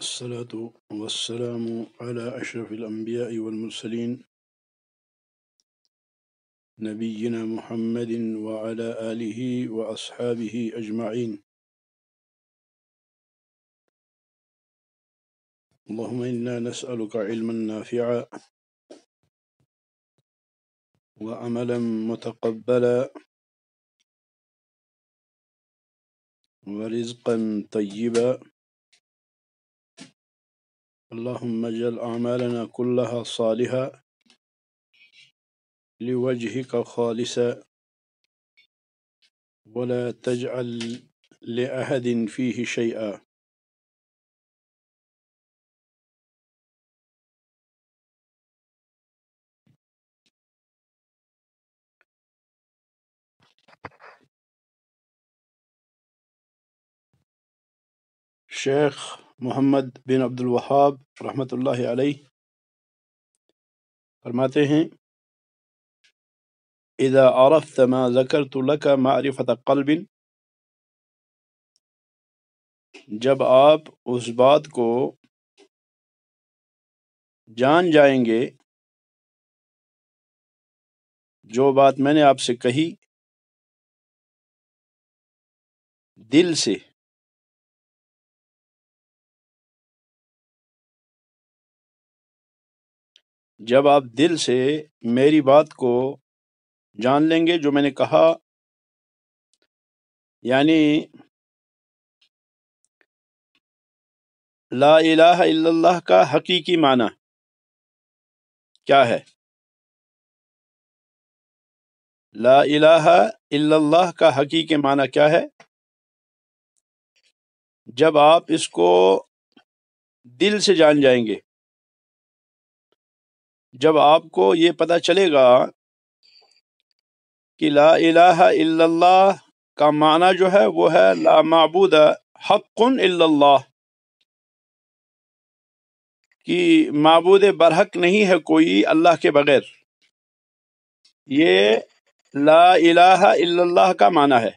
الصلاة والسلام على أشرف الأنبياء والمرسلين نبينا محمد وعلى آله وأصحابه أجمعين. اللهم إنا نسألك علما نافعا وعملا متقبلا ورزقا طيبا. اللهم اجعل أعمالنا كلها صالحة لوجهك خالصا ولا تجعل لأحد فيه شيئا. شیخ محمد بن عبد الوہاب رحمۃ اللہ علیہ فرماتے ہیں: اذا عرفت ما ذکرت لك معرفة قلب، جب آپ اس بات کو جان جائیں گے جو بات میں نے آپ سے کہی دل سے، جب آپ دل سے میری بات کو جان لیں گے جو میں نے کہا، یعنی لا الہ الا اللہ کا حقیقی معنی کیا ہے، لا الہ الا اللہ کا حقیقی معنی کیا ہے، جب آپ اس کو دل سے جان جائیں گے، جب آپ کو یہ پتہ چلے گا کہ لا الہ الا اللہ کا معنی جو ہے وہ ہے لا معبود حق الا اللہ، کہ معبود برحق نہیں ہے کوئی اللہ کے بغیر، یہ لا الہ الا اللہ کا معنی ہے۔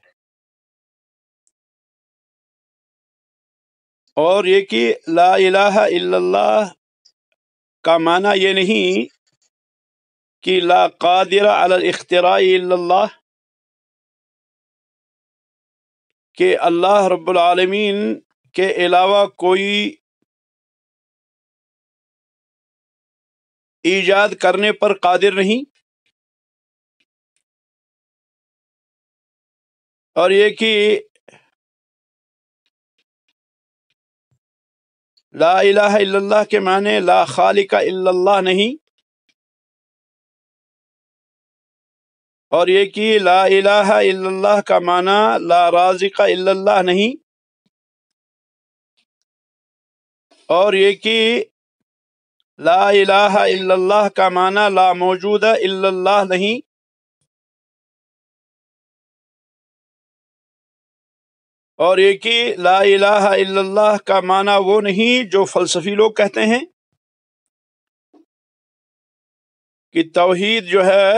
اور یہ کہ لا الہ الا اللہ کا معنی یہ نہیں کہ لا قادر علی الاختراع الا اللہ، کہ اللہ رب العالمین کے علاوہ کوئی ایجاد کرنے پر قادر نہیں، اور یہ کہ لا الہ الا اللہ کے معنی لا خالق الا اللہ نہیں، اور یہ کہ لا الہ الا اللہ کا معنی لا رازق الا اللہ نہیں، اور یہ کہ لا الہ الا اللہ کا معنی لا موجود الا اللہ نہیں، اور یہ کہ لا الہ الا اللہ کا معنی وہ نہیں جو فلسفی لوگ کہتے ہیں کہ توحید جو ہے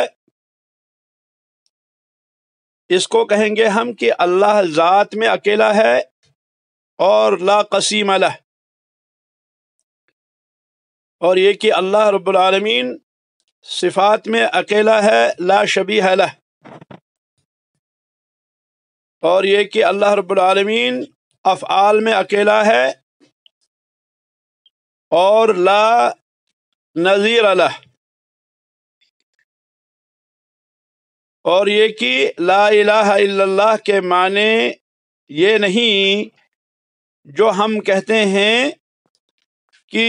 اس کو کہیں گے ہم کہ اللہ ذات میں اکیلا ہے اور لا قسیم لہ، اور یہ کہ اللہ رب العالمین صفات میں اکیلا ہے لا شبیہ لہ، اور یہ کہ اللہ رب العالمین افعال میں اکیلا ہے اور لا نظیر لہ، اور یہ کہ لا الہ الا اللہ کے معنی یہ نہیں جو ہم کہتے ہیں کہ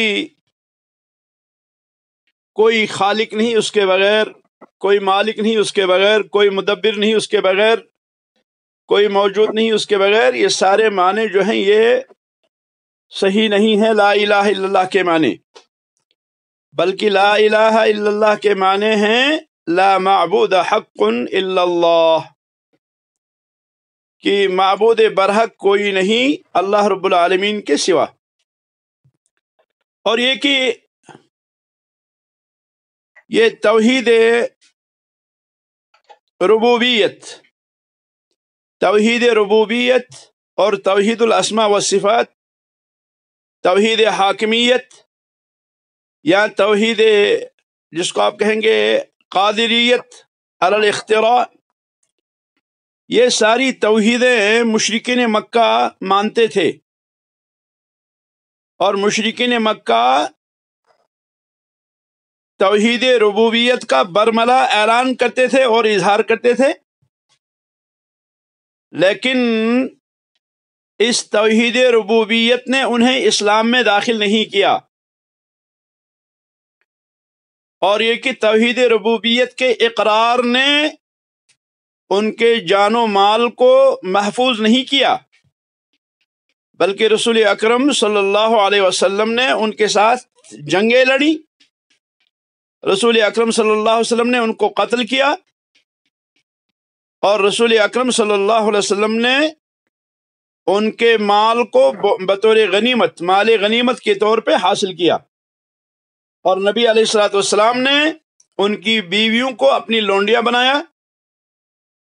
کوئی خالق نہیں اس کے بغیر، کوئی مالک نہیں اس کے بغیر، کوئی مدبر نہیں اس کے بغیر، کوئی موجود نہیں اس کے بغیر، یہ سارے معنی جو ہیں یہ صحیح نہیں ہے لا الہ الا اللہ کے معنی، بلکہ لا الہ الا اللہ کے معنی ہیں لا معبود حق الا اللہ، کہ معبود برحق کوئی نہیں اللہ رب العالمین کے سوا۔ اور یہ کہ یہ توحید ربوبیت، توحید ربوبیت اور توحید الاسماء والصفات توحید حاکمیت یا توحید جس کو آپ کہیں گے قادریت علی الاختراع، یہ ساری توحیدیں مشرکین مکہ مانتے تھے، اور مشرکین مکہ توحید ربوبیت کا برملا اعلان کرتے تھے اور اظہار کرتے تھے، لیکن اس توحید ربوبیت نے انہیں اسلام میں داخل نہیں کیا، اور یہ کہ توحید ربوبیت کے اقرار نے ان کے جان و مال کو محفوظ نہیں کیا، بلکہ رسول اکرم صلی اللہ علیہ وسلم نے ان کے ساتھ جنگیں لڑی، رسول اکرم صلی اللہ علیہ وسلم نے ان کو قتل کیا، اور رسول اکرم صلی اللہ علیہ وسلم نے ان کے مال کو بطور غنیمت، مال غنیمت کے طور پہ حاصل کیا، اور نبی علیہ الصلوۃ والسلام نے ان کی بیویوں کو اپنی لونڈیاں بنایا،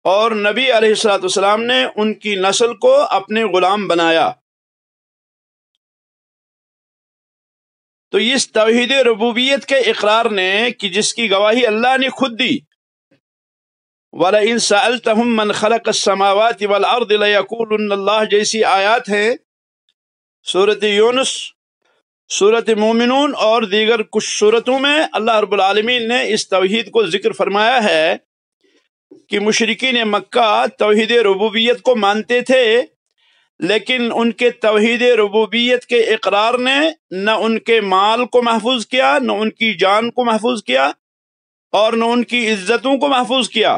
اور نبی علیہ الصلوۃ والسلام نے ان کی نسل کو اپنے غلام بنایا۔ تو اس توحید ربوبیت کے اقرار نے کہ جس کی گواہی اللہ نے خود دی، وَلَئِن سَأَلْتَهُم مَّنْ خَلَقَ السَّمَاوَاتِ وَالْأَرْضِ لَيَقُولُنَّ اللَّهُ جیسی آیات ہیں سورۃ یونس، سورۃ مومنون اور دیگر کچھ سورتوں میں اللہ رب العالمین نے اس توحید کو ذکر فرمایا ہے کہ مشرکین مکہ توحید ربوبیت کو مانتے تھے، لیکن ان کے توحید ربوبیت کے اقرار نے نہ ان کے مال کو محفوظ کیا، نہ ان کی جان کو محفوظ کیا، اور نہ ان کی عزتوں کو محفوظ کیا۔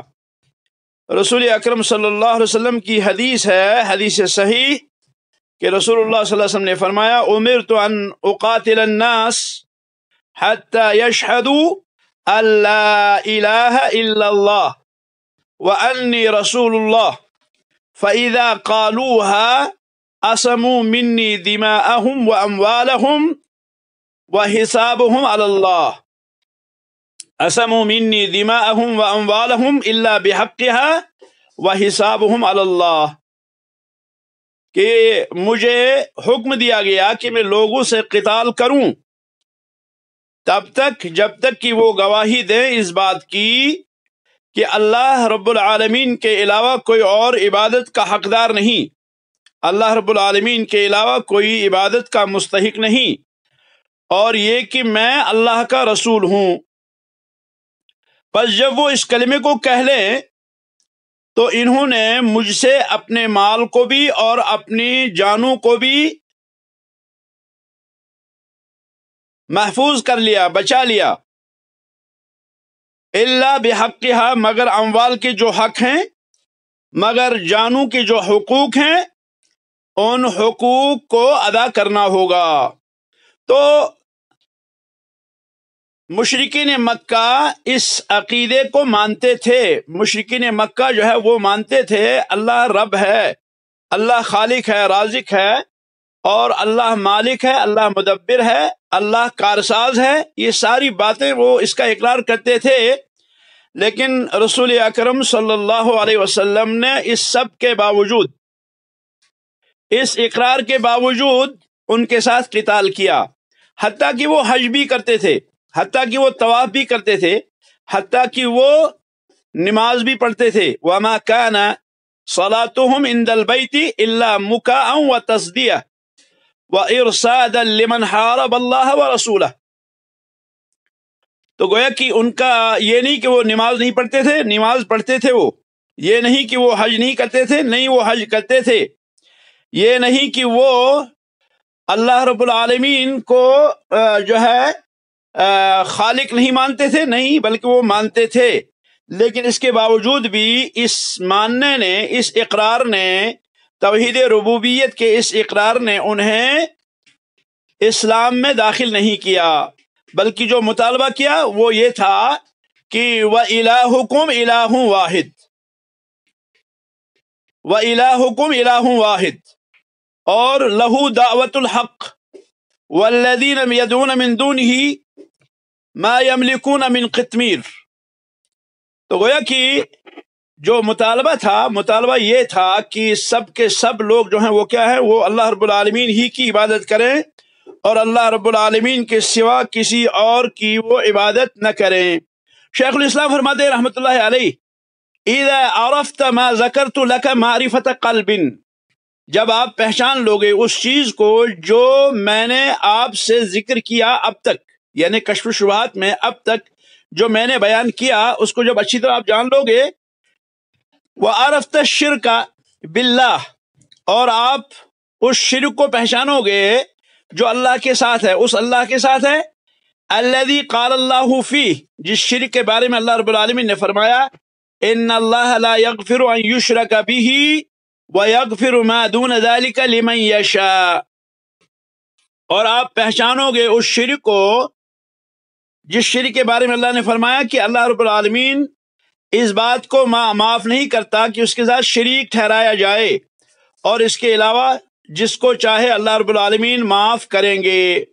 رسول اکرم صلی اللہ علیہ وسلم کی حدیث ہے، حدیث صحیح، کہ رسول اللہ صلی اللہ علیہ وسلم نے فرمایا امرت ان اقاتل الناس حتی یشہدوا ان لا الہ الا اللہ وانی رسول اللہ فاذا قالوها عصموا منی دماءهم واموالهم وحسابهم علی اللہ، عصموا منی دماءهم واموالهم الا بحقها وحسابهم علی اللہ، کہ مجھے حکم دیا گیا کہ میں لوگوں سے قتال کروں تب تک جب تک کہ وہ گواہی دیں اس بات کی کہ اللہ رب العالمین کے علاوہ کوئی اور عبادت کا حقدار نہیں، اللہ رب العالمین کے علاوہ کوئی عبادت کا مستحق نہیں، اور یہ کہ میں اللہ کا رسول ہوں۔ پس جب وہ اس کلمے کو کہہ لیں تو انہوں نے مجھ سے اپنے مال کو بھی اور اپنی جانوں کو بھی محفوظ کر لیا، بچا لیا، الا بحقها، مگر اموال کے جو حق ہیں، مگر جانوں کے جو حقوق ہیں، ان حقوق کو ادا کرنا ہوگا۔ تو مشرکین مکہ اس عقیدے کو مانتے تھے، مشرکین مکہ جو ہے وہ مانتے تھے اللہ رب ہے، اللہ خالق ہے، رازق ہے، اور اللہ مالک ہے، اللہ مدبر ہے، اللہ کارساز ہے، یہ ساری باتیں وہ اس کا اقرار کرتے تھے، لیکن رسول اکرم صلی اللہ علیہ وسلم نے اس سب کے باوجود، اس اقرار کے باوجود ان کے ساتھ قتال کیا، حتیٰ کہ وہ حج بھی کرتے تھے، حتیٰ کہ وہ طواف بھی کرتے تھے، حتیٰ کہ وہ نماز بھی پڑھتے تھے۔ وَمَا كَانَ صَلَاتُهُمْ عِنْدَ الْبَيْتِ إِلَّا مُكَاءً وَتَصْدِيَةً وَإِرْصَادًا لِمَنْ حَارَبَ اللَّهَ وَرَسُولَهُ۔ تو گویا کہ ان کا یہ نہیں کہ وہ نماز نہیں پڑھتے تھے، نماز پڑھتے تھے، وہ یہ نہیں کہ وہ حج نہیں کرتے تھے، نہیں وہ حج کرتے تھے، یہ نہیں کہ وہ اللہ رب العالمین کو جو ہے خالق نہیں مانتے تھے، نہیں، بلکہ وہ مانتے تھے، لیکن اس کے باوجود بھی اس ماننے نے، اس اقرار نے، توحید ربوبیت کے اس اقرار نے انہیں اسلام میں داخل نہیں کیا، بلکہ جو مطالبہ کیا وہ یہ تھا کہ وَإِلَٰهُكُمْ إِلَٰهٌ وَاحِدٌ، وَإِلَٰهُكُمْ إِلَٰهٌ وَاحِدٌ، اور لَهُ دَعْوَةُ الْحَقِّ وَالَّذِينَ يَدْعُونَ مِن دُونِهِ مَا يَمْلِكُونَ مِن قِطْمِيرٍ۔ تو گویا کہ جو مطالبہ تھا، مطالبہ یہ تھا کہ سب کے سب لوگ جو ہیں وہ کیا ہیں، وہ اللہ رب العالمین ہی کی عبادت کریں، اور اللہ رب العالمین کے سوا کسی اور کی وہ عبادت نہ کریں۔ شیخ الاسلام فرماتے ہیں رحمۃ اللہ علیہ، اذا عرفت ما ذکرت لک معرفت قلب، جب آپ پہچان لوگے اس چیز کو جو میں نے آپ سے ذکر کیا اب تک، یعنی کشف الشبہات میں اب تک جو میں نے بیان کیا، اس کو جب اچھی طرح آپ جان لوگے، وعرفت الشرک باللہ، اور آپ اس شرک کو پہچانو گے جو اللہ کے ساتھ ہے، اس اللہ کے ساتھ ہے، الذی قال اللہ فیہ، جس شرک کے بارے میں اللہ رب العالمین نے فرمایا، ان اللہ لا یغفر ان یشرک بہ ویغفر ما دون ذلک لمن یشاء، اور آپ پہچانو گے اس شرک کو جس شرک کے بارے میں اللہ نے فرمایا کہ اللہ رب العالمین اس بات کو معاف نہیں کرتا کہ اس کے ساتھ شریک ٹھہرایا جائے، اور اس کے علاوہ جس کو چاہے اللہ رب العالمین معاف کریں گے۔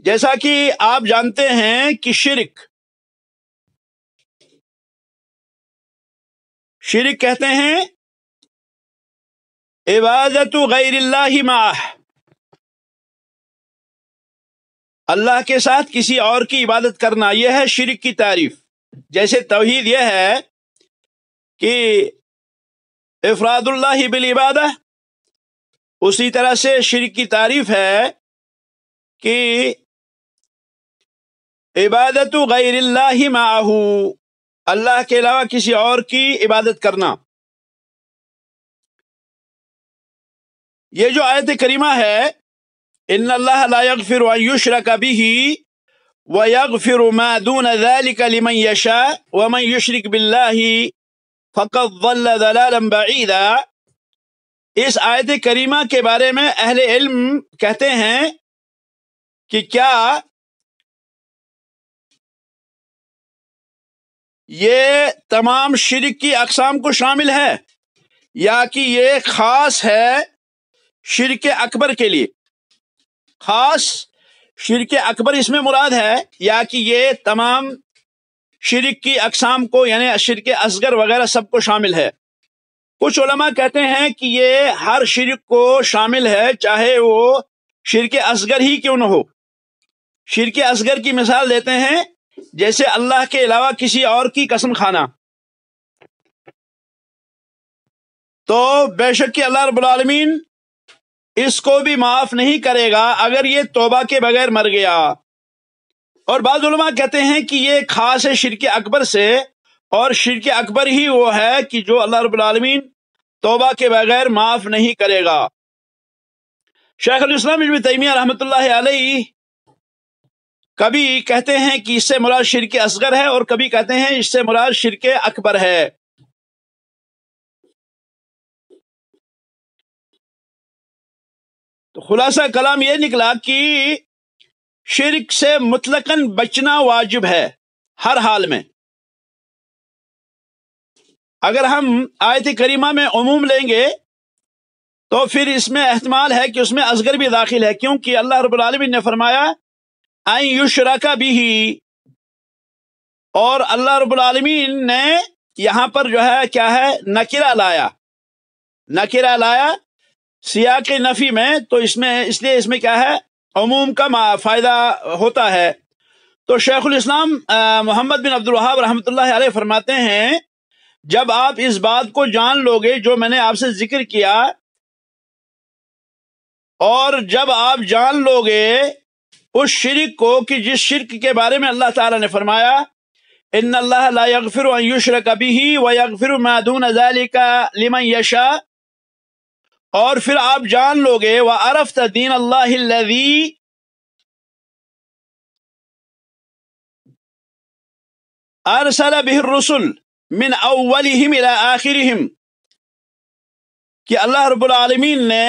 جیسا کہ آپ جانتے ہیں کہ شرک کہتے ہیں عبادت غیر اللہ معہ، اللہ کے ساتھ کسی اور کی عبادت کرنا، یہ ہے شرک کی تعریف۔ جیسے توحید یہ ہے کہ افراد اللہ بالعبادہ، اسی طرح سے شرک کی تعریف ہے کہ عبادت غیر اللہ معہ، اللہ کے علاوہ کسی اور کی عبادت کرنا۔ یہ جو آیت کریمہ ہے، ان اللہ لا یغفر ان یشرک بہ ویغفر ما دون ذلک لمن یشاء ومن یشرک باللہ فقد ضل ضلالا بعیدا، اس آیت کریمہ کے بارے میں اہل علم کہتے ہیں کہ کیا یہ تمام شرک کی اقسام کو شامل ہے، یا کہ یہ خاص ہے شرک اکبر کے لیے، خاص شرک اکبر اس میں مراد ہے، یا کہ یہ تمام شرک کی اقسام کو، یعنی شرک اصغر وغیرہ سب کو شامل ہے؟ کچھ علماء کہتے ہیں کہ یہ ہر شرک کو شامل ہے، چاہے وہ شرک اصغر ہی کیوں نہ ہو۔ شرک اصغر کی مثال دیتے ہیں، جیسے اللہ کے علاوہ کسی اور کی قسم کھانا، تو بے شک کہ اللہ رب العالمین اس کو بھی معاف نہیں کرے گا اگر یہ توبہ کے بغیر مر گیا۔ اور بعض علماء کہتے ہیں کہ یہ خاص ہے شرک اکبر سے، اور شرک اکبر ہی وہ ہے کہ جو اللہ رب العالمین توبہ کے بغیر معاف نہیں کرے گا۔ شیخ الاسلام ابن تیمیہ رحمۃ اللہ علیہ کبھی کہتے ہیں کہ اس سے مراد شرک اصغر ہے، اور کبھی کہتے ہیں اس سے مراد شرک اکبر ہے۔ تو خلاصہ کلام یہ نکلا کہ شرک سے مطلقاً بچنا واجب ہے ہر حال میں۔ اگر ہم آیت کریمہ میں عموم لیں گے تو پھر اس میں احتمال ہے کہ اس میں اصغر بھی داخل ہے، کیونکہ اللہ رب العالمین نے فرمایا ان یشرک بہ، اور اللہ رب العالمین نے یہاں پر جو ہے کیا ہے، نکرہ لایا سیاق نفی میں، تو اس لیے اس میں کیا ہے، عموم کا فائدہ ہوتا ہے۔ تو شیخ الاسلام محمد بن عبد الوہاب رحمۃ اللہ علیہ فرماتے ہیں، جب آپ اس بات کو جان لوگے جو میں نے آپ سے ذکر کیا، اور جب آپ جان لوگے اس شرک کو کہ جس شرک کے بارے میں اللہ تعالیٰ نے فرمایا ان اللہ لا یغفر ان یشرک بہ ویغفر ما دون ذلک لمن یشاء، اور پھر آپ جان لوگے وعرفت دین اللہ الذی ارسل بہ الرسل من اولہم الى آخرہم، کہ اللہ رب العالمین نے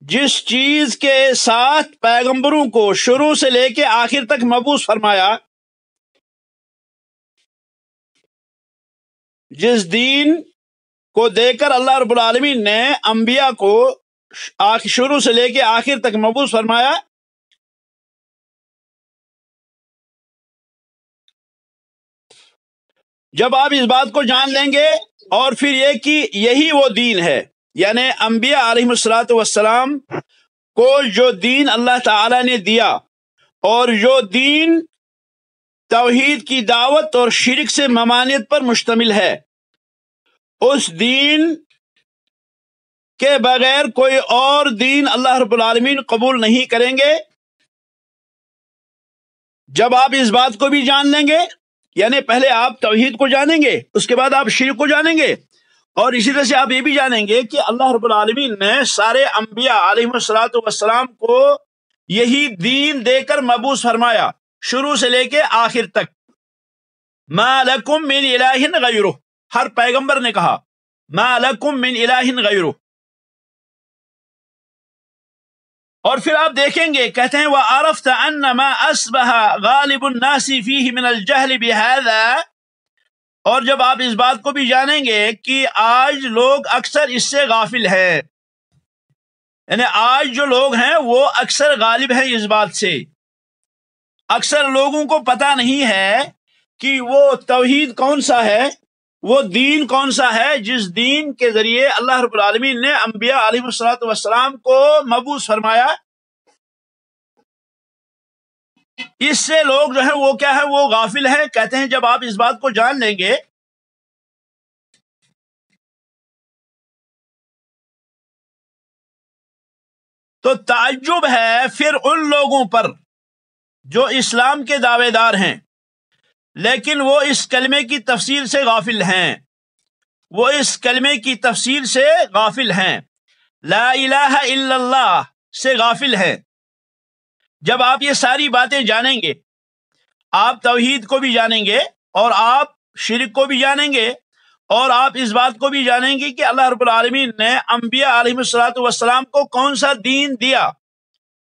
جس چیز کے ساتھ پیغمبروں کو شروع سے لے کے آخر تک مبعوث فرمایا، جس دین کو دے کر اللہ رب العالمین نے انبیاء کو شروع سے لے کے آخر تک مبعوث فرمایا، جب آپ اس بات کو جان لیں گے اور پھر یہ کہ یہی وہ دین ہے، یعنی انبیاء علیہ الصلوۃ والسلام کو جو دین اللہ تعالی نے دیا، اور جو دین توحید کی دعوت اور شرک سے ممانعت پر مشتمل ہے، اس دین کے بغیر کوئی اور دین اللہ رب العالمین قبول نہیں کریں گے۔ جب آپ اس بات کو بھی جان لیں گے، یعنی پہلے آپ توحید کو جانیں گے، اس کے بعد آپ شرک کو جانیں گے، اور اسی طرح سے آپ یہ بھی جانیں گے کہ اللہ رب العالمین نے سارے انبیاء علیہ الصلوۃ والسلام کو یہی دین دے کر مبعوث فرمایا، شروع سے لے کے آخر تک۔ ما لکم من الہ غیرہ، ہر پیغمبر نے کہا ما لکم من الہ غیرہ۔ اور پھر آپ دیکھیں گے، کہتے ہیں وَعَرَفْتَ أَنَّ مَا أَصْبَحَ غَالِبُ النَّاسِ فِيهِ مِنَ الْجَهْلِ بِهَذَا، اور جب آپ اس بات کو بھی جانیں گے کہ آج لوگ اکثر اس سے غافل ہیں، یعنی آج جو لوگ ہیں وہ اکثر غالب ہیں اس بات سے، اکثر لوگوں کو پتہ نہیں ہے کہ وہ توحید کون سا ہے، وہ دین کون سا ہے جس دین کے ذریعے اللہ رب العالمین نے انبیاء علیہ الصلوۃ والسلام کو مبعوث فرمایا۔ اس سے لوگ جو ہیں وہ کیا ہے، وہ غافل ہیں۔ کہتے ہیں جب آپ اس بات کو جان لیں گے تو تعجب ہے پھر ان لوگوں پر جو اسلام کے دعوے دار ہیں لیکن وہ اس کلمے کی تفسیر سے غافل ہیں، وہ اس کلمے کی تفسیر سے غافل ہیں، لا الہ الا اللہ سے غافل ہیں۔ جب آپ یہ ساری باتیں جانیں گے، آپ توحید کو بھی جانیں گے اور آپ شرک کو بھی جانیں گے، اور آپ اس بات کو بھی جانیں گے کہ اللہ رب العالمین نے انبیاء علیہ الصلوۃ والسلام کو کون سا دین دیا،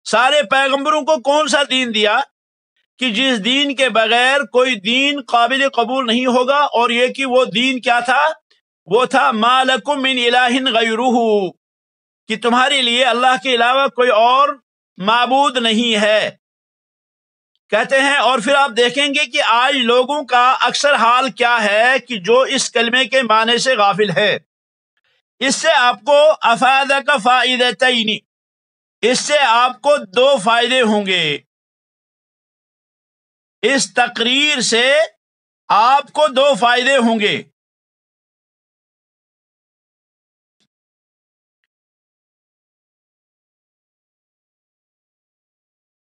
سارے پیغمبروں کو کون سا دین دیا، کہ جس دین کے بغیر کوئی دین قابل قبول نہیں ہوگا، اور یہ کہ وہ دین کیا تھا، وہ تھا ما لکم من الہ غیرہ، کہ تمہارے لیے اللہ کے علاوہ کوئی اور معبود نہیں ہے۔ کہتے ہیں اور پھر آپ دیکھیں گے کہ آج لوگوں کا اکثر حال کیا ہے کہ جو اس کلمے کے معنی سے غافل ہے۔ اس سے آپ کو افادہ کا فائدتین، اس سے آپ کو دو فائدے ہوں گے، اس تقریر سے آپ کو دو فائدے ہوں گے۔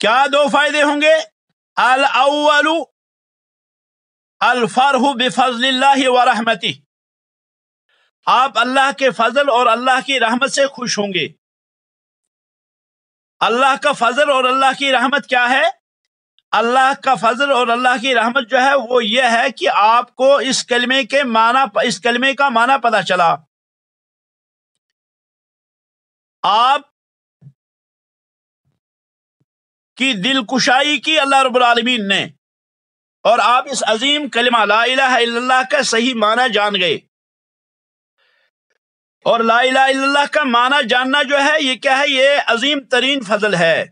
کیا دو فائدے ہوں گے؟ الاول الفرح بفضل اللہ ورحمتہ، آپ اللہ کے فضل اور اللہ کی رحمت سے خوش ہوں گے۔ اللہ کا فضل اور اللہ کی رحمت کیا ہے؟ اللہ کا فضل اور اللہ کی رحمت جو ہے وہ یہ ہے کہ آپ کو اس کلمے کا معنی پتہ چلا، آپ کی دل کشائی کی اللہ رب العالمین نے، اور آپ اس عظیم کلمہ لا الہ الا اللہ کا صحیح معنی جان گئے۔ اور لا الہ الا اللہ کا معنی جاننا جو ہے یہ کیا ہے، یہ عظیم ترین فضل ہے،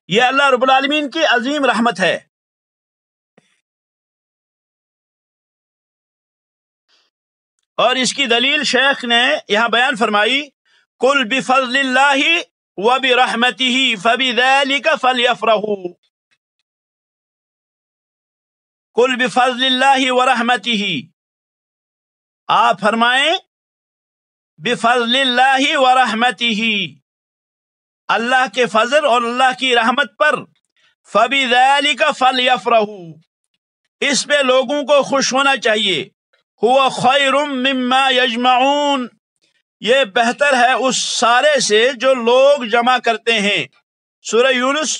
یہ اللہ رب العالمین کی عظیم رحمت ہے۔ اور اس کی دلیل شیخ نے یہاں بیان فرمائی، قل بفضل اللہ وبرحمتہ فبذلک فلیفرحوا، قل بفضل اللہ ورحمتہ، آپ فرمائیں بفضل اللہ ورحمتہ، اللہ کے فضل اور اللہ کی رحمت پر، فبذلک فلیفرحوا، اس پہ لوگوں کو خوش ہونا چاہیے، هو خیر مما یجمعون، یہ بہتر ہے اس سارے سے جو لوگ جمع کرتے ہیں۔ سورہ یونس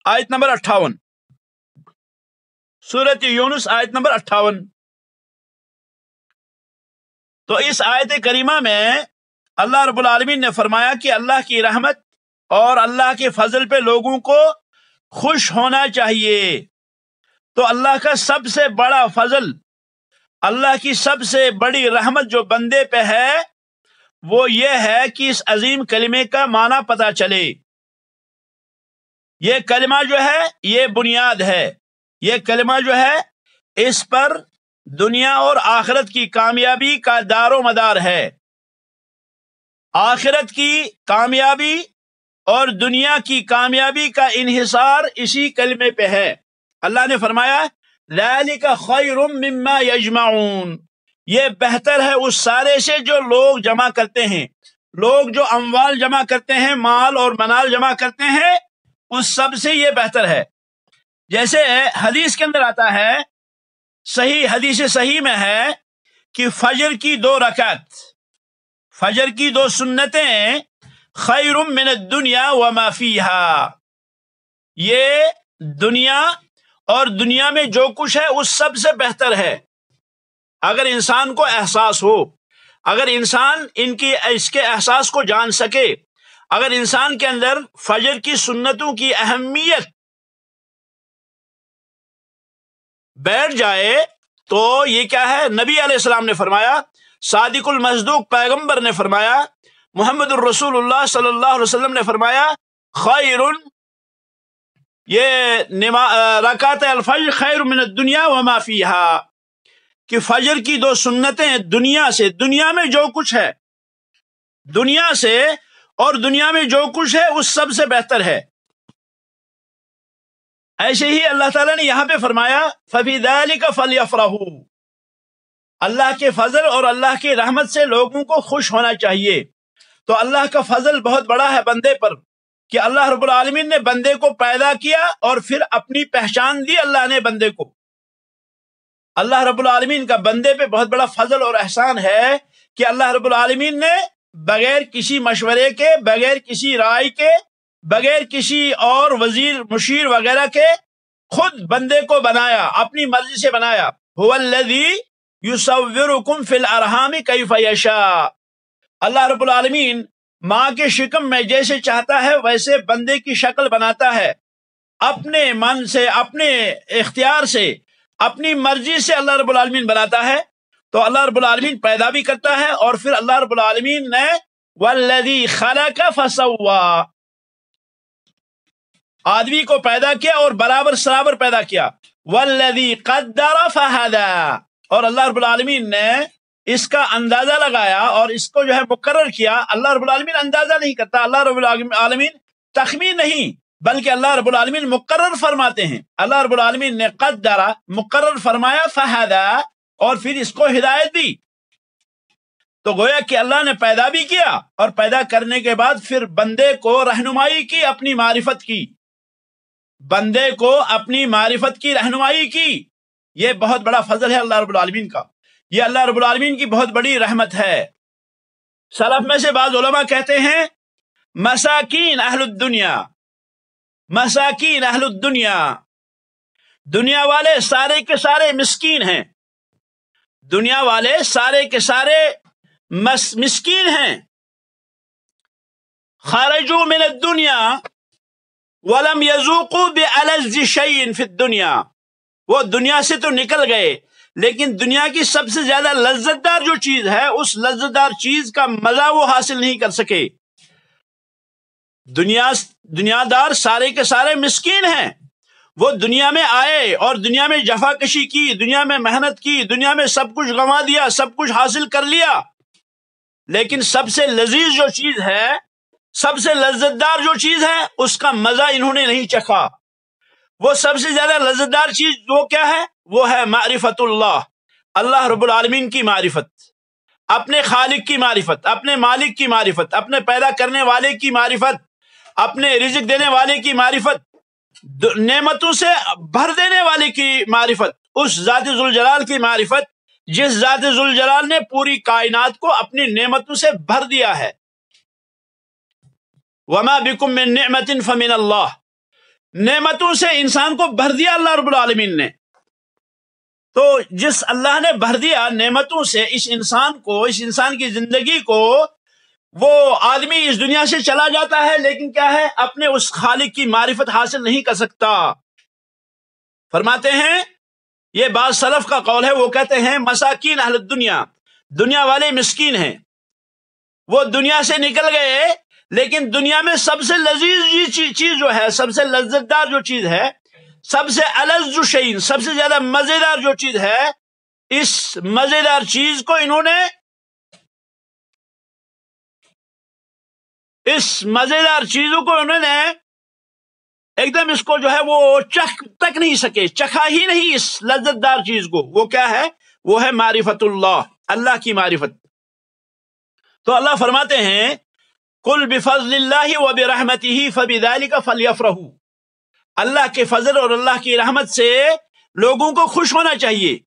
آیت نمبر 58، سورۃ یونس آیت نمبر 58۔ تو اس آیت کریمہ میں اللہ رب العالمین نے فرمایا کہ اللہ کی رحمت اور اللہ کے فضل پہ لوگوں کو خوش ہونا چاہیے۔ تو اللہ کا سب سے بڑا فضل، اللہ کی سب سے بڑی رحمت جو بندے پہ ہے وہ یہ ہے کہ اس عظیم کلمے کا معنی پتہ چلے۔ یہ کلمہ جو ہے یہ بنیاد ہے، یہ کلمہ جو ہے اس پر دنیا اور آخرت کی کامیابی کا دار و مدار ہے۔ آخرت کی کامیابی اور دنیا کی کامیابی کا انحصار اسی کلمے پہ ہے۔ اللہ نے فرمایا ذالک خیر مما یجمعون، یہ بہتر ہے اس سارے سے جو لوگ جمع کرتے ہیں۔ لوگ جو اموال جمع کرتے ہیں، مال اور منال جمع کرتے ہیں، اس سب سے یہ بہتر ہے۔ جیسے حدیث کے اندر آتا ہے، صحیح حدیث صحیح میں ہے کہ فجر کی 2 رکعت، فجر کی 2 سنتیں خیر من الدنیا وما فیہا، یہ دنیا اور دنیا میں جو کچھ ہے اس سب سے بہتر ہے۔ اگر انسان کو احساس ہو، اگر انسان اس کے احساس کو جان سکے، اگر انسان کے اندر فجر کی سنتوں کی اہمیت بیٹھ جائے تو یہ کیا ہے؟ نبی علیہ السلام نے فرمایا، صادق المصدوق پیغمبر نے فرمایا، محمد الرسول اللہ صلی اللہ علیہ وسلم نے فرمایا، خیر، یہ رکعت الفجر خیر من الدنیا وما فیہا، کہ فجر کی 2 سنتیں دنیا سے، دنیا میں جو کچھ ہے، دنیا سے اور دنیا میں جو کچھ ہے اس سب سے بہتر ہے۔ ایسے ہی اللہ تعالیٰ نے یہاں پہ فرمایا فَفِي ذَلِكَ فَلْيَفْرَحُوا، اللہ کے فضل اور اللہ کی رحمت سے لوگوں کو خوش ہونا چاہیے۔ تو اللہ کا فضل بہت بڑا ہے بندے پر، کہ اللہ رب العالمین نے بندے کو پیدا کیا اور پھر اپنی پہچان دی اللہ نے بندے کو۔ اللہ رب العالمین کا بندے پہ بہت بڑا فضل اور احسان ہے کہ اللہ رب العالمین نے بغیر کسی مشورے کے، بغیر کسی رائے کے، بغیر کسی اور وزیر مشیر وغیرہ کے خود بندے کو بنایا، اپنی مرضی سے بنایا۔ هو الذی یصورکم فی الارحام کیف یشاء، اللہ رب العالمین ماں کے شکم میں جیسے چاہتا ہے ویسے بندے کی شکل بناتا ہے، اپنے من سے، اپنے اختیار سے، اپنی مرضی سے اللہ رب العالمین بناتا ہے۔ تو اللہ رب العالمین پیدا بھی کرتا ہے، اور پھر اللہ رب العالمین نے والذی خلق فسوا، آدمی کو پیدا کیا اور برابر سرابر پیدا کیا۔ والذی قدر فہدی، اور اللہ رب العالمین نے اس کا اندازہ لگایا اور اس کو جو ہے مقرر کیا۔ اللہ رب العالمین اندازہ نہیں کرتا، اللہ رب العالمین تخمین نہیں، بلکہ اللہ رب العالمین مقرر فرماتے ہیں۔ اللہ رب العالمین نے قدر، مقرر فرمایا، فہدی، اور پھر اس کو ہدایت دی۔ تو گویا کہ اللہ نے پیدا بھی کیا، اور پیدا کرنے کے بعد پھر بندے کو رہنمائی کی، اپنی معرفت کی، بندے کو اپنی معرفت کی رہنمائی کی۔ یہ بہت بڑا فضل ہے اللہ رب العالمین کا، یہ اللہ رب العالمین کی بہت بڑی رحمت ہے۔ سلف میں سے بعض علماء کہتے ہیں مساکین اہل الدنیا، مساکین اہل الدنیا، دنیا والے سارے کے سارے مسکین ہیں، دنیا والے سارے کے سارے مسکین ہیں۔ خرجوا من الدنیا ولم يذوقوا بألذ شيء في الدنیا، وہ دنیا سے تو نکل گئے لیکن دنیا کی سب سے زیادہ لذت دار جو چیز ہے اس لذت دار چیز کا مزہ وہ حاصل نہیں کر سکے۔ دنیا دار سارے کے سارے مسکین ہیں، وہ دنیا میں آئے اور دنیا میں جفا کشی کی، دنیا میں محنت کی، دنیا میں سب کچھ گنوا دیا، سب کچھ حاصل کر لیا، لیکن سب سے لذیذ جو چیز ہے، سب سے لذت دار جو چیز ہے اس کا مزہ انہوں نے نہیں چکھا۔ وہ سب سے زیادہ لذت دار چیز وہ کیا ہے؟ وہ ہے معرفت اللہ، اللہ رب العالمین کی معرفت، اپنے خالق کی معرفت، اپنے مالک کی معرفت، اپنے پیدا کرنے والے کی معرفت، اپنے رزق دینے والے کی معرفت، نعمتوں سے بھر دینے والے کی معرفت، اس ذات ذوالجلال کی معرفت جس ذات ذوالجلال نے پوری کائنات کو اپنی نعمتوں سے بھر دیا ہے۔ وما بکم من نعمت فمن اللہ، نعمتوں سے انسان کو بھر دیا اللہ رب العالمین نے۔ تو جس اللہ نے بھر دیا نعمتوں سے اس انسان کو، اس انسان کی زندگی کو، وہ آدمی اس دنیا سے چلا جاتا ہے لیکن کیا ہے؟ اپنے اس خالق کی معرفت حاصل نہیں کر سکتا۔ فرماتے ہیں، یہ بعض سلف کا قول ہے، وہ کہتے ہیں مساکین اہل الدنیا، دنیا والے مسکین ہیں، وہ دنیا سے نکل گئے لیکن دنیا میں سب سے لذیذ چیز جو ہے، سب سے لذت دار جو چیز ہے، سب سے الذ شیء، سب سے زیادہ مزیدار جو چیز ہے اس مزیدار چیز کو انہوں نے اس مزیدار چیزوں کو انہوں نے ایک دم اس کو جو ہے وہ چکھ تک نہیں سکے، چکھا ہی نہیں اس لذت دار چیز کو۔ وہ کیا ہے؟ وہ ہے معرفت اللہ، اللہ کی معرفت۔ تو اللہ فرماتے ہیں قل بفضل اللہ وبرحمتہ فبذلک فلیفرحوا، اللہ کے فضل اور اللہ کی رحمت سے لوگوں کو خوش ہونا چاہیے۔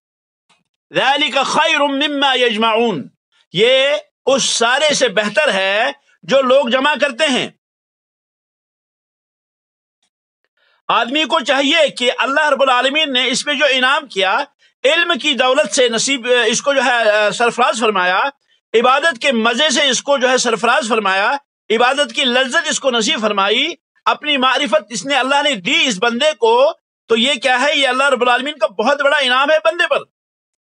ذلک خیر مما یجمعون، یہ اس سارے سے بہتر ہے جو لوگ جمع کرتے ہیں۔ آدمی کو چاہیے کہ اللہ رب العالمین نے اس پہ جو انعام کیا، علم کی دولت سے نصیب اس کو جو ہے سرفراز فرمایا، عبادت کے مزے سے اس کو جو ہے سرفراز فرمایا، عبادت کی لذت اس کو نصیب فرمائی، اپنی معرفت اس نے اللہ نے دی اس بندے کو، تو یہ کیا ہے؟ یہ اللہ رب العالمین کا بہت بڑا انعام ہے بندے پر۔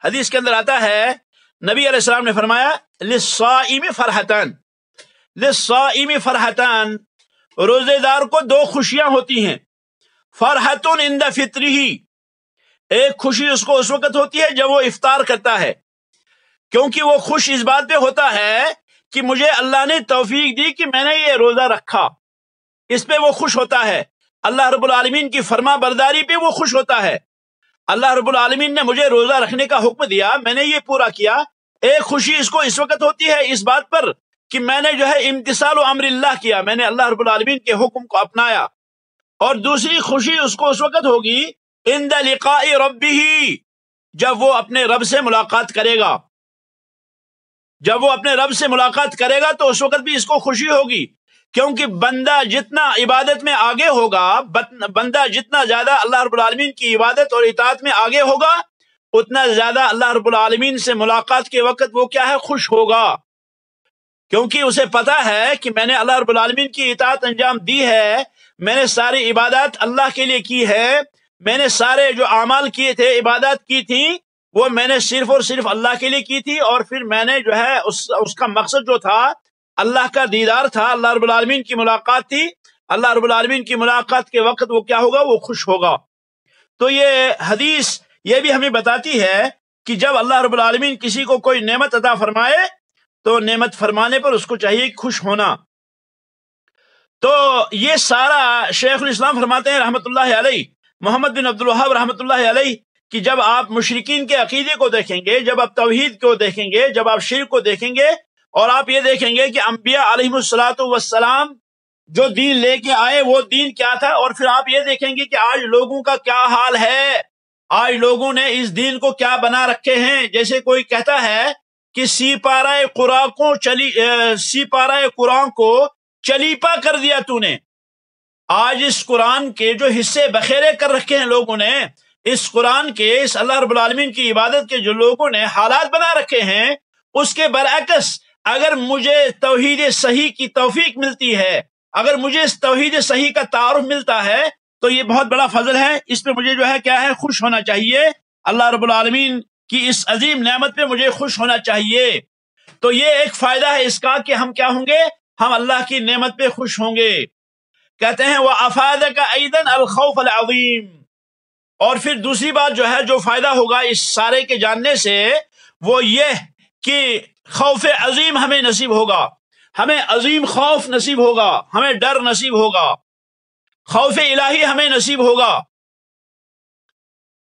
حدیث کے اندر آتا ہے، نبی علیہ السلام نے فرمایا للصائم فرحتان، للصائم فرحتان، روزے دار کو دو خوشیاں ہوتی ہیں۔ فرحت عند فطرہ، ایک خوشی اس کو اس وقت ہوتی ہے جب وہ افطار کرتا ہے، کیونکہ وہ خوش اس بات پہ ہوتا ہے کہ مجھے اللہ نے توفیق دی کہ میں نے یہ روزہ رکھا، اس پہ وہ خوش ہوتا ہے۔ اللہ رب العالمین کی فرما برداری پہ وہ خوش ہوتا ہے۔ اللہ رب العالمین نے مجھے روزہ رکھنے کا حکم دیا، میں نے یہ پورا کیا۔ ایک خوشی اس کو اس وقت ہوتی ہے اس بات پر کہ میں نے جو ہے امتثال و امر اللہ کیا، میں نے اللہ رب العالمین کے حکم کو اپنایا۔ اور دوسری خوشی اس کو اس وقت ہوگی عند لقاء ربہ، جب وہ اپنے رب سے ملاقات کرے گا، جب وہ اپنے رب سے ملاقات کرے گا تو اس وقت بھی اس کو خوشی ہوگی، کیونکہ بندہ جتنا عبادت میں آگے ہوگا، بندہ جتنا زیادہ اللہ رب العالمین کی عبادت اور اطاعت میں آگے ہوگا، اتنا زیادہ اللہ رب العالمین سے ملاقات کے وقت وہ کیا ہے؟ خوش ہوگا، کیونکہ اسے پتا ہے کہ میں نے اللہ رب العالمین کی اطاعت انجام دی ہے، میں نے ساری عبادات اللہ کے لیے کی ہے، میں نے سارے جو اعمال کیے تھے، عبادات کی تھیں، وہ میں نے صرف اور صرف اللہ کے لیے کی تھی، اور پھر میں نے جو ہے اس کا مقصد جو تھا اللہ کا دیدار تھا، اللہ رب العالمین کی ملاقات تھی۔ اللہ رب العالمین کی ملاقات کے وقت وہ کیا ہوگا؟ وہ خوش ہوگا۔ تو یہ حدیث یہ بھی ہمیں بتاتی ہے کہ جب اللہ رب العالمین کسی کو کوئی نعمت عطا فرمائے تو نعمت فرمانے پر اس کو چاہیے خوش ہونا۔ تو یہ سارا شیخ الاسلام فرماتے ہیں رحمۃ اللہ علیہ، محمد بن عبد الوہاب رحمۃ اللہ علیہ، کہ جب آپ مشرکین کے عقیدے کو دیکھیں گے، جب آپ توحید کو دیکھیں گے، جب آپ شرک کو دیکھیں گے، اور آپ یہ دیکھیں گے کہ انبیاء علیہم الصلوۃ والسلام جو دین لے کے آئے وہ دین کیا تھا، اور پھر آپ یہ دیکھیں گے کہ آج لوگوں کا کیا حال ہے، آج لوگوں نے اس دین کو کیا بنا رکھے ہیں۔ جیسے کوئی کہتا ہے کہ سی پارہ قرآن کو چلیپا کر دیا تو نے۔ آج اس قرآن کے جو حصے بخیرے کر رکھے ہیں لوگوں نے، اس قرآن کے، اس اللہ رب العالمین کی عبادت کے جو لوگوں نے حالات بنا رکھے ہیں، اس کے برعکس اگر مجھے توحید صحیح کی توفیق ملتی ہے، اگر مجھے اس توحید صحیح کا تعارف ملتا ہے تو یہ بہت بڑا فضل ہے، اس پہ مجھے جو ہے کیا ہے؟ خوش ہونا چاہیے۔ اللہ رب العالمین کی اس عظیم نعمت پہ مجھے خوش ہونا چاہیے۔ تو یہ ایک فائدہ ہے اس کا کہ ہم کیا ہوں گے؟ ہم اللہ کی نعمت پہ خوش ہوں گے۔ کہتے ہیں وَأَفَادَكَ أَيْضًا الْخَوْفَ الْعَظِيمُ، اور پھر دوسری بات جو ہے جو فائدہ ہوگا اس سارے کے جاننے سے وہ یہ کہ خوف عظیم ہمیں نصیب ہوگا، ہمیں عظیم خوف نصیب ہوگا، ہمیں ڈر نصیب ہوگا، خوف الہی ہمیں نصیب ہوگا۔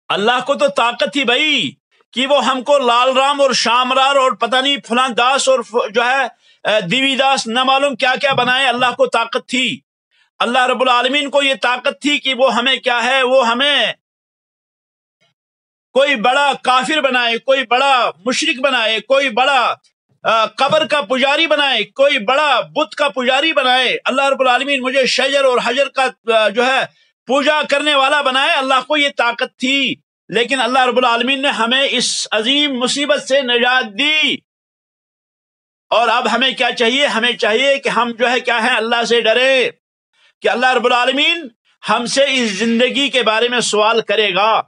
اللہ کو تو طاقت تھی بھائی کہ وہ ہم کو لال رام اور شامرار اور پتہ نہیں فلان داس اور جو ہے دیوی داس نہ معلوم کیا کیا بنائے، اللہ کو طاقت تھی، اللہ رب العالمین کو یہ طاقت تھی کہ وہ ہمیں کیا ہے؟ وہ ہمیں کوئی بڑا کافر بنائے، کوئی بڑا مشرک بنائے، کوئی بڑا قبر کا پجاری بنائے، کوئی بڑا بت کا پجاری بنائے۔ اللہ رب العالمین مجھے شجر اور حجر کا جو ہے پوجا کرنے والا بنائے، اللہ کو یہ طاقت تھی، لیکن اللہ رب العالمین نے ہمیں اس عظیم مصیبت سے نجات دی۔ اور اب ہمیں کیا چاہیے؟ ہمیں چاہیے کہ ہم جو ہے کیا ہے؟ اللہ سے ڈرے کہ اللہ رب العالمین ہم سے اس زندگی کے بارے میں سوال کرے گا،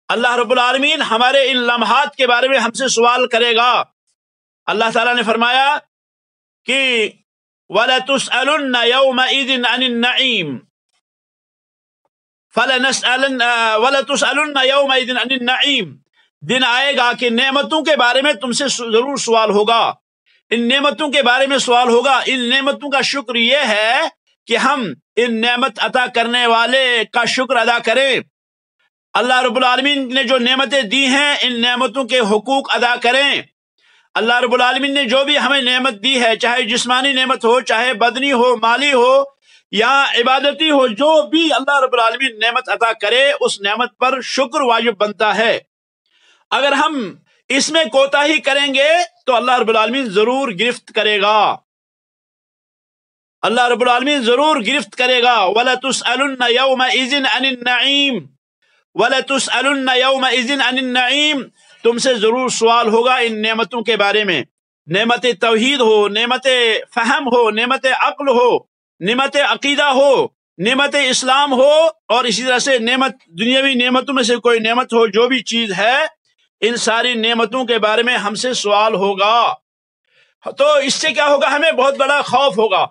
اللہ رب العالمین ہمارے ان لمحات کے بارے میں ہم سے سوال کرے گا۔ اللہ تعالیٰ نے فرمایا کہ وَلَتُسْأَلُنَّ يَوْمَئِذٍ عَنِ النَّعِيمِ وَلَتُسْأَلُنَّ يَوْمَئِذٍ عَنِ النَّعِيمِ، دن آئے گا کہ نعمتوں کے بارے میں تم سے ضرور سوال ہوگا، ان نعمتوں کے بارے میں سوال ہوگا۔ ان نعمتوں کا شکر یہ ہے کہ ہم ان نعمت عطا کرنے والے کا شکر ادا کریں، اللہ رب العالمین نے جو نعمتیں دی ہیں ان نعمتوں کے حقوق ادا کریں۔ اللہ رب العالمین نے جو بھی ہمیں نعمت دی ہے، چاہے جسمانی نعمت ہو، چاہے بدنی ہو، مالی ہو یا عبادتی ہو، جو بھی اللہ رب العالمین نعمت عطا کرے اس نعمت پر شکر واجب بنتا ہے۔ اگر ہم اس میں کوتاہی کریں گے تو اللہ رب العالمین ضرور گرفت کرے گا، اللہ رب العالمین ضرور گرفت کرے گا۔ وَلَتُسْأَلُنَّ يَوْمَئِذٍ عَنِ النَّعِيمِ وَلَتُسْأَلُنَّ يَوْمَئِذٍ عَنِ النَّعِيمِ، تم سے ضرور سوال ہوگا ان نعمتوں کے بارے میں، نعمت توحید ہو، نعمت فہم ہو، نعمت عقل ہو، نعمت عقیدہ ہو، نعمت اسلام ہو، اور اسی طرح سے نعمت دنیاوی نعمتوں میں سے کوئی نعمت ہو، جو بھی چیز ہے ان ساری نعمتوں کے بارے میں ہم سے سوال ہوگا۔ تو اس سے کیا ہوگا؟ ہمیں بہت بڑا خوف ہوگا،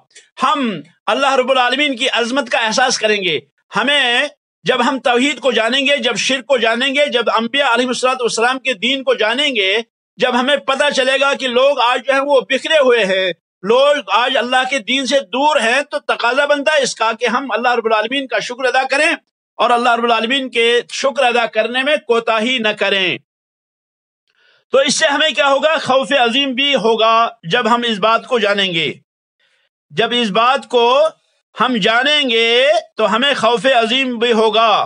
ہم اللہ رب العالمین کی عظمت کا احساس کریں گے۔ ہمیں جب ہم توحید کو جانیں گے، جب شرک کو جانیں گے، جب انبیاء علیہ السلام کے دین کو جانیں گے، جب ہمیں پتہ چلے گا کہ لوگ آج جو ہے وہ بکھرے ہوئے ہیں، لوگ آج اللہ کے دین سے دور ہیں، تو تقاضا بنتا ہے اس کا کہ ہم اللہ رب العالمین کا شکر ادا کریں اور اللہ رب العالمین کے شکر ادا کرنے میں کوتاہی نہ کریں۔ تو اس سے ہمیں کیا ہوگا؟ خوف عظیم بھی ہوگا جب ہم اس بات کو جانیں گے۔ جب اس بات کو ہم جانیں گے تو ہمیں خوف عظیم بھی ہوگا۔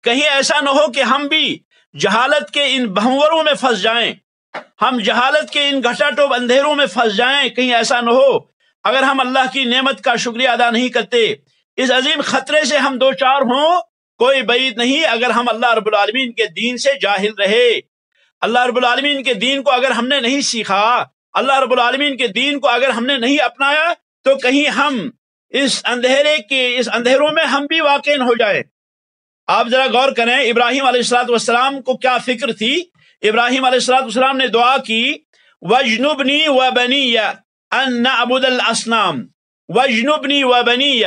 کہیں ایسا نہ ہو کہ ہم بھی جہالت کے ان بھنوروں میں پھنس جائیں، ہم جہالت کے ان گھٹا ٹوپ اندھیروں میں پھنس جائیں، کہیں ایسا نہ ہو اگر ہم اللہ کی نعمت کا شکریہ ادا نہیں کرتے۔ اس عظیم خطرے سے ہم دو چار ہوں، کوئی بعید نہیں اگر ہم اللہ رب العالمین کے دین سے جاہل رہے، اللہ رب العالمین کے دین کو اگر ہم نے نہیں سیکھا، اللہ رب العالمین کے دین کو اگر ہم نے نہیں اپنایا، تو کہیں ہم اس اندھیروں میں ہم بھی واقع ہو جائیں۔ آپ ذرا غور کریں، ابراہیم علیہ السلام کو کیا فکر تھی؟ ابراہیم علیہ السلام نے دعا کی، وَاجْنُبْنِي وَبَنِيَّ أَن نَعْبُدَ الْأَصْنَامَ وَاجْنُبْنِي وَبَنِيَّ،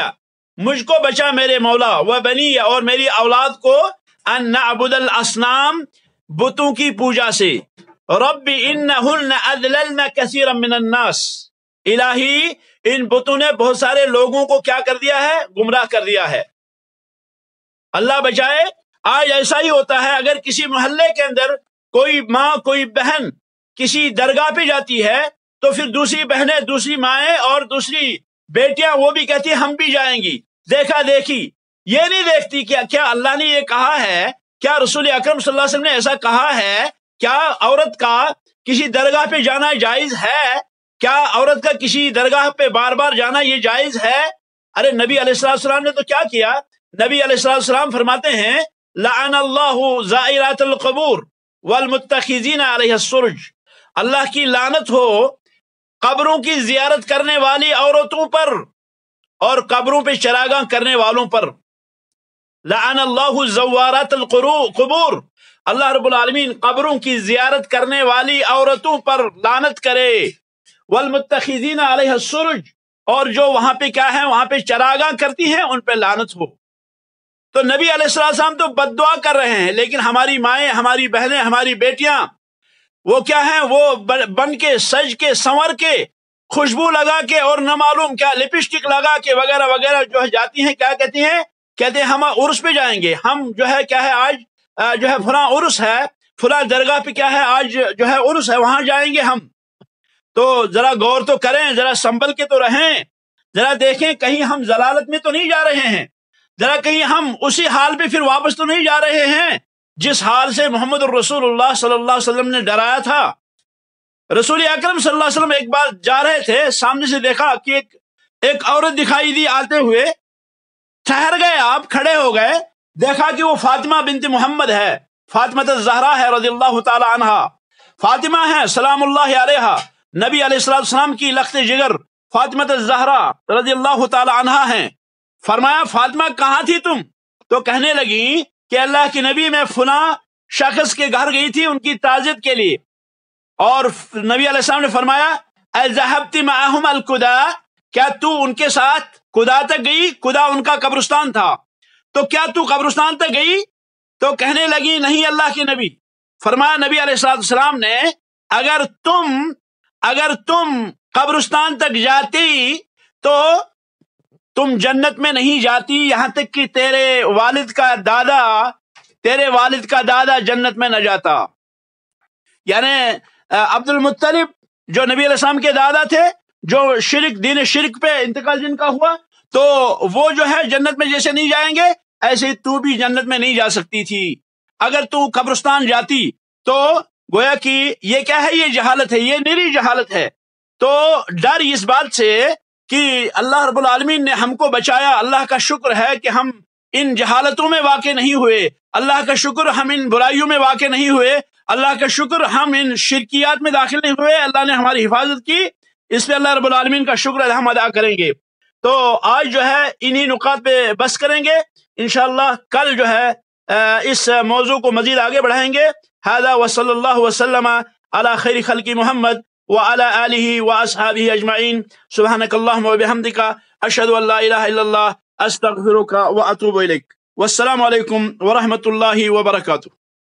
مجھ کو بچا میرے مولا، وَبَنِيَّ اور میری اولاد کو، أَن نَعْبُدَ الْأَصْنَامَ بتوں کی پوجا سے، رب انہن اضللن کثیرا من الناس، الہی ان بتوں نے بہت سارے لوگوں کو کیا کر دیا ہے؟ گمراہ کر دیا ہے۔ اللہ بچائے، آج ایسا ہی ہوتا ہے، اگر کسی محلے کے اندر کوئی ماں کوئی بہن کسی درگاہ پہ جاتی ہے تو پھر دوسری بہنیں، دوسری مائیں اور دوسری بیٹیاں وہ بھی کہتی ہیں ہم بھی جائیں گی۔ دیکھا دیکھی یہ نہیں دیکھتی کہ کیا اللہ نے یہ کہا ہے، کیا رسول اکرم صلی اللہ علیہ وسلم نے ایسا کہا ہے، کیا عورت کا کسی درگاہ پہ جانا جائز ہے؟ کیا عورت کا کسی درگاہ پہ بار بار جانا یہ جائز ہے؟ ارے نبی علیہ السلام نے تو کیا کیا؟ نبی علیہ السلام فرماتے ہیں، لعن اللہ زائرات القبور والمتخذین علیہ السرج، اللہ کی لعنت ہو قبروں کی زیارت کرنے والی عورتوں پر اور قبروں پہ چراگاہ کرنے والوں پر۔ لعن اللہ زوارات القبور، اللہ رب العالمین قبروں کی زیارت کرنے والی عورتوں پر لعنت کرے، والمتخذین علیہ السرج، اور جو وہاں پہ کیا ہے، وہاں پہ چراگاہ کرتی ہیں ان پہ لعنت ہو۔ تو نبی علیہ السلام تو بد دعا کر رہے ہیں، لیکن ہماری مائیں، ہماری بہنیں، ہماری بیٹیاں وہ کیا ہیں؟ وہ بن کے سج کے سنور کے خوشبو لگا کے اور نہ معلوم کیا لپسٹک لگا کے وغیرہ وغیرہ جو ہے جاتی ہیں، کیا کہتی ہیں؟ کہتے ہیں ہم عرس پہ جائیں گے، ہم جو ہے کیا ہے آج جو ہے فلاں عرس ہے، فلاں درگاہ پہ کیا ہے آج جو ہے عرس ہے، وہاں جائیں گے ہم۔ تو ذرا غور تو کریں، ذرا سنبھل کے تو رہیں، ذرا دیکھیں کہیں ہم ضلالت میں تو نہیں جا رہے ہیں، ذرا کہیں ہم اسی حال پہ پھر واپس تو نہیں جا رہے ہیں جس حال سے محمد الرسول اللہ صلی اللہ علیہ وسلم نے ڈرایا تھا۔ رسول اکرم صلی اللہ علیہ وسلم ایک بار جا رہے تھے، سامنے سے دیکھا کہ ایک عورت دکھائی دی آتے ہوئے، ٹھہر گئے، آپ کھڑے ہو گئے، دیکھا کہ وہ فاطمہ بنت محمد ہے، فاطمہ الزہرا ہے رضی اللہ تعالی عنہا، فاطمہ ہے سلام اللہ علیہا، نبی علیہ السلام کی لخت جگر فاطمہ الزہرا رضی اللہ تعالی عنہا ہیں۔ فرمایا فاطمہ کہاں تھی تم؟ تو کہنے لگی کہ اللہ کے نبی میں فلاں شخص کے گھر گئی تھی ان کی تعزیت کے لیے، اور نبی علیہ السلام نے فرمایا اذهبت معهم القدا، کیا تو ان کے ساتھ قدا تک گئی؟ قدا ان کا قبرستان تھا، تو کیا تو قبرستان تک گئی؟ تو کہنے لگی نہیں اللہ کے نبی. فرمایا نبی علیہ السلام نے اگر تم قبرستان تک جاتی تو تم جنت میں نہیں جاتی یہاں تک کہ تیرے والد کا دادا جنت میں نہ جاتا. یعنی عبد المطلب جو نبی علیہ السلام کے دادا تھے، جو دین شرک پہ انتقال جن کا ہوا، تو وہ جو ہے جنت میں جیسے نہیں جائیں گے ایسے تو بھی جنت میں نہیں جا سکتی تھی. اگر تو قبرستان جاتی تو گویا کہ یہ کیا ہے، یہ جہالت ہے، یہ نری جہالت ہے. تو ڈر اس بات سے کہ اللہ رب العالمین نے ہم کو بچایا، اللہ کا شکر ہے کہ ہم ان جہالتوں میں واقع نہیں ہوئے، اللہ کا شکر ہم ان برائیوں میں واقع نہیں ہوئے، اللہ کا شکر ہم ان شرکیات میں داخل نہیں ہوئے، اللہ نے ہماری حفاظت کی. اس پہ اللہ رب العالمین کا شکر ہم ادا کریں گے. تو آج جو ہے انہی نکات پہ بس کریں گے، انشاءاللہ کل جو ہے اس موضوع کو مزید آگے بڑھائیں گے. ھذا وصلی اللہ وسلم علی خیر خلق محمد وعلی آلہ واصحابہ اجمعین. سبحانک اللہم وبحمدک، اشہد ان لا الہ الا اللہ، استغفرک واتوب الیک. والسلام علیکم ورحمۃ اللہ وبرکاتہ.